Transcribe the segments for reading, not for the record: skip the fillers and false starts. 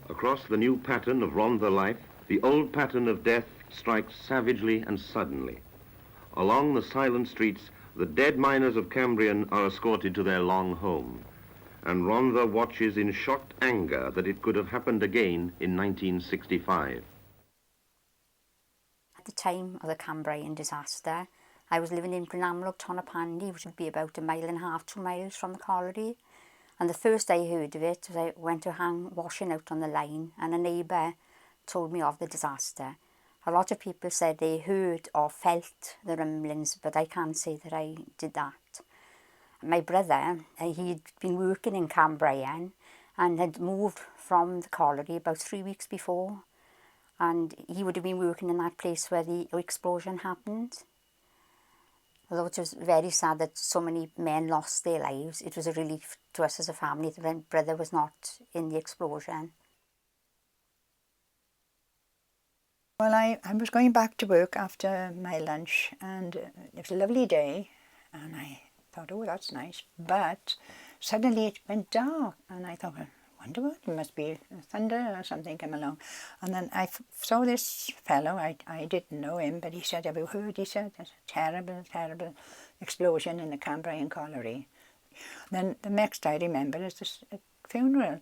Across the new pattern of Rhondda life, the old pattern of death strikes savagely and suddenly. Along the silent streets, the dead miners of Cambrian are escorted to their long home, and Rhondda watches in shocked anger that it could have happened again in 1965. At the time of the Cambrian disaster, I was living in Brenamlwg, Tonapandi, which would be about 1.5 miles, 2 miles from the colliery. And the first I heard of it was I went to hang washing out on the line, and a neighbour told me of the disaster. A lot of people said they heard or felt the rumblings, but I can't say that I did that. My brother, he'd been working in Cambrian and had moved from the colliery about 3 weeks before, and he would have been working in that place where the explosion happened. Although it was very sad that so many men lost their lives, it was a relief to us as a family that my brother was not in the explosion. Well, I was going back to work after my lunch, and it was a lovely day, and I thought, oh, that's nice. But suddenly it went dark, and I thought, well, I wonder what, it must be thunder or something come along. And then I saw this fellow, I didn't know him, but he said, have you heard, he said, there's a terrible, terrible explosion in the Cambrian colliery. Then the next I remember is this funeral.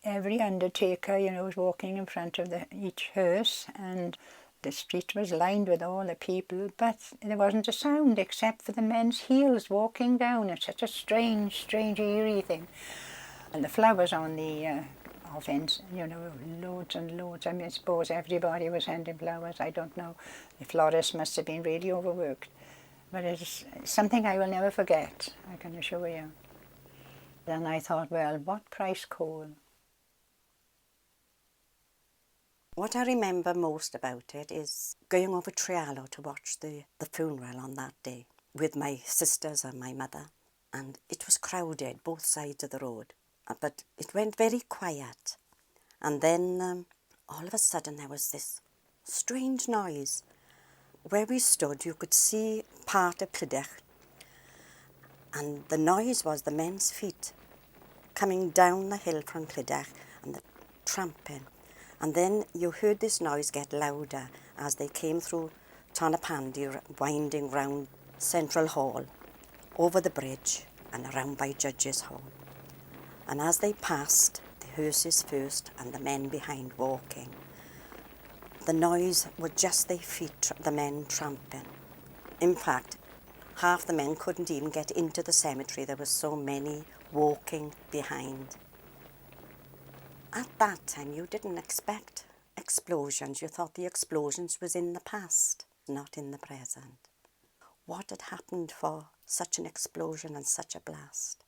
Every undertaker, you know, was walking in front of each hearse, and the street was lined with all the people, but there wasn't a sound except for the men's heels walking down. It's such a strange, eerie thing. And the flowers on the offence, you know, loads and loads. I mean, I suppose everybody was sending flowers. I don't know. The florist must have been really overworked. But it's something I will never forget, I can assure you. Then I thought, well, what price coal? What I remember most about it is going over Treallo to watch the funeral on that day with my sisters and my mother. And it was crowded, both sides of the road. But it went very quiet. And then all of a sudden there was this strange noise. Where we stood, you could see part of Clydach. And the noise was the men's feet coming down the hill from Clydach and the tramping. And then you heard this noise get louder as they came through Tonapandi, winding round Central Hall, over the bridge and around by Judges Hall. And as they passed, the hearses first and the men behind walking, the noise was just their feet, the men tramping. In fact, half the men couldn't even get into the cemetery. There were so many walking behind. At that time, you didn't expect explosions. You thought the explosions was in the past, not in the present. What had happened for such an explosion and such a blast?